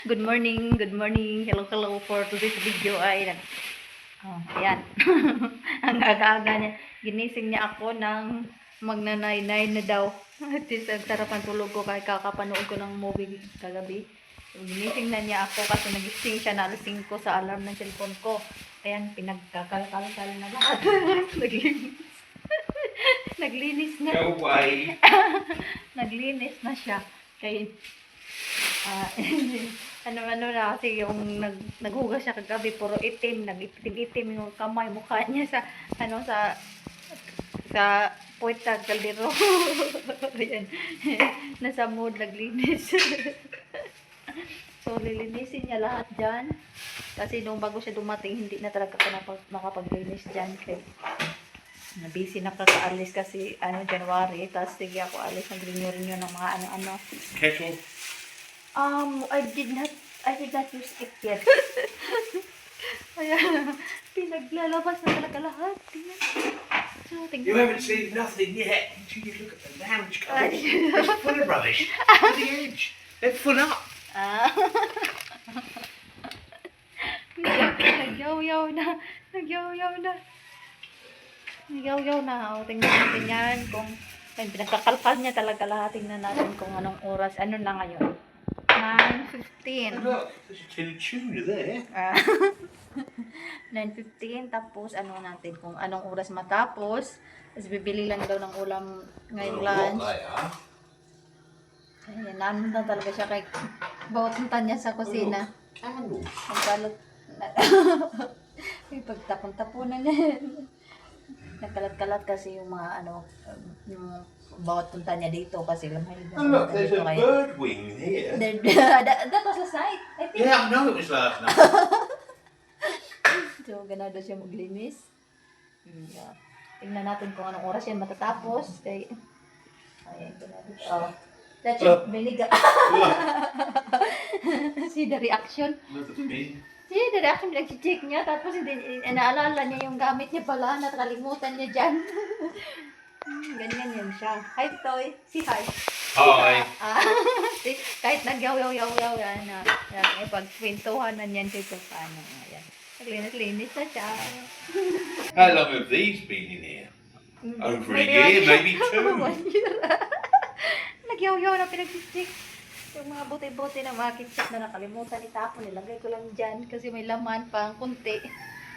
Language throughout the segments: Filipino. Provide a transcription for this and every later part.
Good morning, good morning. Hello, hello for today's video ay ayan. Ang aga-aga niya. Ginising niya ako ng magnanay-nay na daw. At least ang sarap ang tulog ko kahit kakapanood ko ng movie kagabi. So, ginising na niya ako kasi nagising siya na alas 5 sa alarm ng cellphone ko. Ayan, pinagkakalkal na lahat. Naglinis. Naglinis na. Go away. Naglinis na siya. Kaya ano na kasi yung naghugas siya kagabi puro itim, nag-itim yung kamay mukha niya sa puwetag kaldero. Ayan. Nasa mood naglinis. So lilinisin niya lahat dyan kasi nung bago siya dumating hindi na talaga ako nakapaglinis dyan kaya busy na kakaalis kasi January, tapos sige ako alis nag-renew ng mga ano. Kettle. I did not use it yet. Ayan, pinaglalabas na talaga lahat. Tingnan. So, tingnan. You haven't seen nothing yet until you look at the lounge cupboard. It's full of rubbish. To the edge. They're full up. Nagyaw-yaw na. O, tingnan natin yan kung pinagkakalkal niya talaga lahat. Tingnan natin kung anong oras. Ano na ngayon? 9:15. Look, there's a tin of tuna there. 9:15. Tapos ano natin kung anong oras matapos. Tapos bibili lang daw ng ulam ngayong lunch. Ayan, naano na talaga siya kay bawatan niya sa kusina. Candles. Ang balot. May pagtapon-tapunan niya. Nagkalat-kalat kasi yung mga yung bawat punta niya dito kasi lamay. Oh look, there's a bird wing here. That was last night, I think. Yeah, I know it was last night. So, ganado siya maglinis. Yeah. Tingnan natin kung anong oras yan matatapos. Ayan, ganado. Oh. That's it, vinegar. See the reaction? Look at me. See the reaction, pinag-check niya. Tapos naalala niya yung gamit niya pala. Nakalimutan niya dyan. Ganyan yan siya. Hi, Toy. Si hi. Hi. Kahit nagyaw-yaw-yaw yan. Pagkwentuhanan yan siya kung paano. Ayan. Naglinis na siya. How long have these been in here? Over a year, maybe 2. 1 year. Nagyaw-yaw na pinag-check. Yung mga bote-bote na mga kitchen na nakalimutan itapon, nilagay ko lang dyan kasi may laman pang kunti.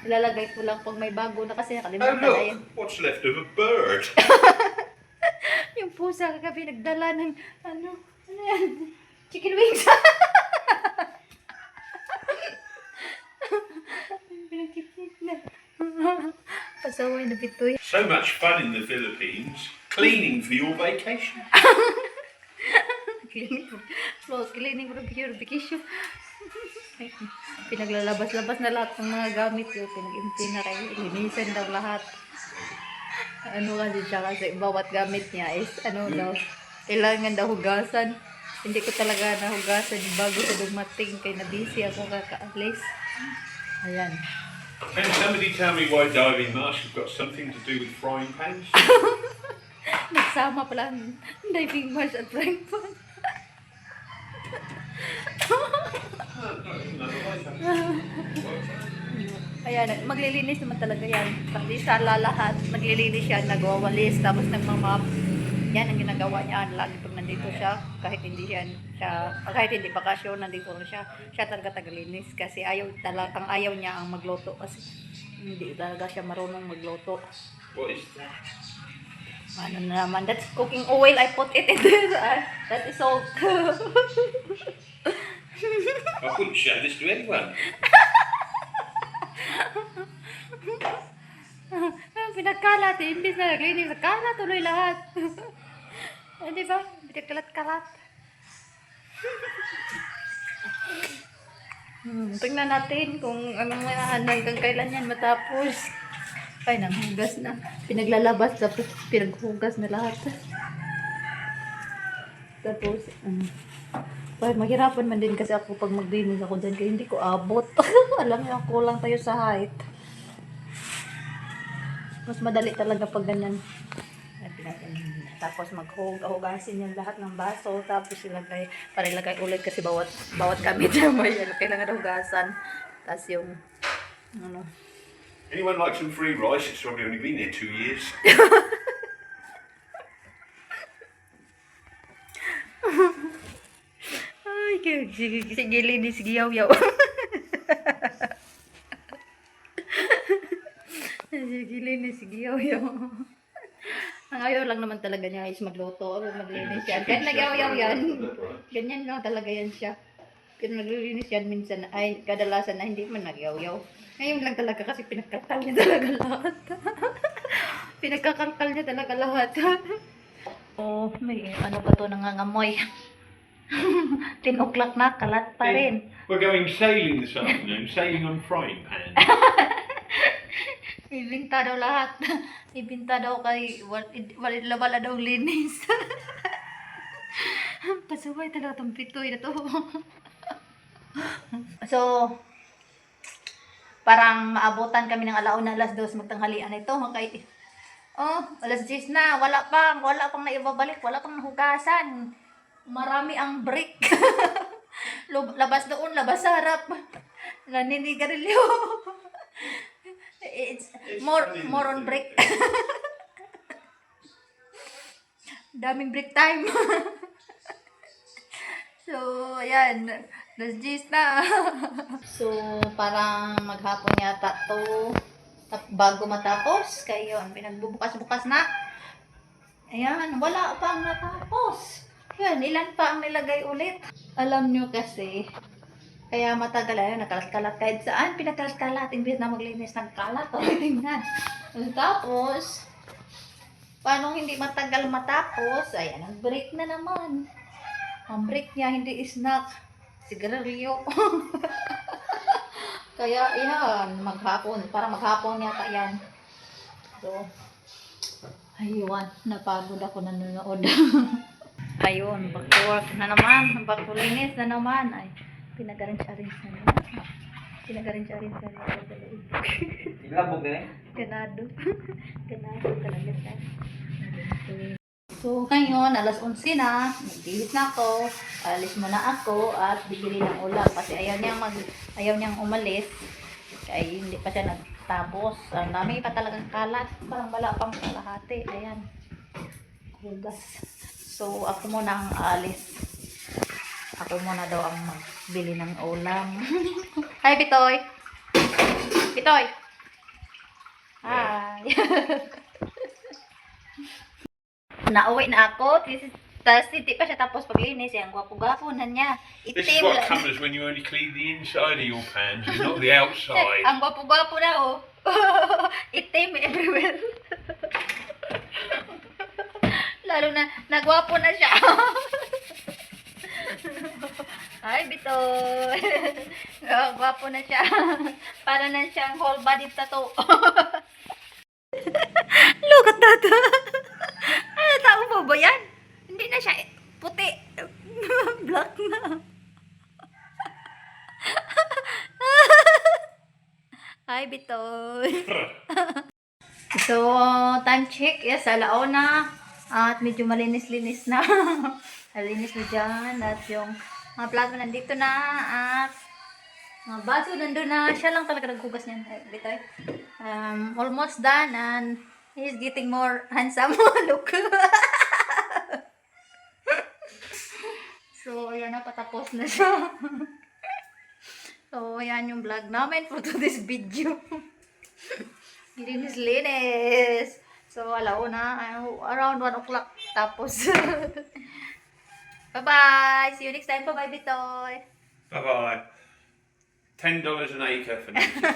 Ilalagay ko lang pag may bago na kasi Oh nakalimutan na yan. look, what's left of a bird? Yung pusa kagabi nagdala ng ano yan? Chicken wings. Pinagkipit na. Pasaway na bitoy. So much fun in the Philippines. Cleaning for your vacation. Cleaning for your vacation. Pinaglalabas-labas na lahat ng mga gamit ko. Pinag-empty na kayo. Ilinisan daw lahat. Ano kasi siya kasi bawat gamit niya is daw. Kailangan daw hugasan. Hindi ko talaga nahugasan bago sa dumating. Kaya na-busy ako kakaalis. Ayan. Can somebody tell me why diving masks have got something to do with frying pans? Nagsama pala ang diving mask at frying pan. Ayan, maglilinis naman talaga yan. Pati sa lahat, maglilinis siya, nagwawalis, tapos nagmamap. Yan ang ginagawa niya. Lagi pag nandito siya, kahit hindi bakasyon, nandito rin siya. Siya talaga taglinis kasi ang ayaw niya ang magluto kasi hindi talaga siya marunong magluto. What is that? Ano na naman, that's cooking oil. I put it in there. That is salt. I wouldn't show this to anyone. Pinagkalat eh. Imbis na naglinis, nagkalat tuloy lahat. Di ba? Pinagkalat-kalat. Tingnan natin kung anong hanggang kailan yan matapos. Ay, nanghugas na. Pinaglalabas, tapos pinaghugas na lahat. Tapos, mahirapan man din kasi ako pag maglinis ako dyan kaya hindi ko abot. Alam niyo, kulang tayo sa height. Mas madali talaga pag ganyan. Ay, pinagalinis na. Tapos maghugasin yung lahat ng baso. Tapos ilagay, para ilagay ulit kasi bawat gamit na may kailangan hugasan. Tapos yung, ano. Anyone like some free rice? It's probably only been here 2 years. Ay, sige, linis, giyaw-yaw. Sige, linis, giyaw-yaw. Ang ayaw lang naman talaga niya is magluto o maglinis yan. Kahit nag-yaw-yaw yan, ganyan lang talaga yan siya. Kaya naglilinis yan minsan, ay kadalasan na hindi man nag-yaw-yaw. Ngayon lang talaga kasi pinagkalkal niya talaga lahat. Pinagkakalkal niya talaga lahat. Oh, may ano pa to nangangamoy. 10 o'clock na, kalat pa rin. We're going sailing this afternoon, sailing on frying pan. Ibinta daw lahat. Ibinta daw kay wala daw linis. Pasaway talaga itong pitoy na to. So, parang maabutan kami ng alauna, alas 2 magtanghalian ito. Alas 10 na, wala pang naibabalik, wala pang nahugasan. Marami ang brick. Labas doon, labas sa harap. Naninigarilyo. It's more on break. Daming break time. So, ayan. Nas-gis na. So, parang maghapon yata to. Bago matapos. Kayo, pinagbubukas-bukas na. Ayan, wala pang natapos. Yan, ilan pa ang nilagay ulit. Alam nyo kasi, kaya matagal ayun, nakalat-kalat kahit saan, pinakalat-kalat, imbis na maglinis ng kalat, o tingnan. Tapos, paano hindi matagal matapos, ayan, ang break na naman. Ang break niya, hindi snack, sigarilyo. Kaya, yan, maghapon, para maghapon yata yan. So, ayun, napagod ako nanonood. Ayun, back to work na naman, back to linis na naman. Ay, pinag-arrange-arrange na naman. Pinag-arrange-arrange na naman sa loob. Ilabog na eh? Ganado. Ganado talaga siya. So, ngayon, alas 11 na. Nagbihis na ako. Alis muna ako at bibili ng ulam. Kasi ayaw niyang umalis. Kaya hindi pa siya nagtapos. Ang dami pa talagang kalat. Parang wala pang kalahati. Ayan. Hugas. So, ako muna ang aalis. Ako muna daw ang magbili ng ulam. Hi, Bitoy! Bitoy! Hi! Nauwi na ako. Tapos hindi pa siya tapos paglinis. Ang gwapo-gwapo na niya. This is what comes when you only clean the inside of your pans and not the outside. Ang gwapo-gwapo na, oh. Itim everywhere. Lalo na, nagwapo na siya. Ay, Bitoy. Gwapo na siya. Para na siyang whole body tattoo. Look at that. Ano, tao mo ba yan? Hindi na siya puti. Black na. Hi, Bitoy. So, time check. Yes, alauna. At medyo malinis-linis na. Malinis na dyan. At yung mga plasma nandito na. At mga baso nandun na. Siya lang talaga naghugas niyan. Bitoy. Almost done. And he's getting more handsome. Look. So, ayan na. Patapos na siya. So, ayan yung vlog namin for today's video. Linis-linis. So, alauna, around 1 o'clock. Tapos, bye-bye. See you next time. Bye-bye, Bitoy. Bye-bye. $10 an acre for nature.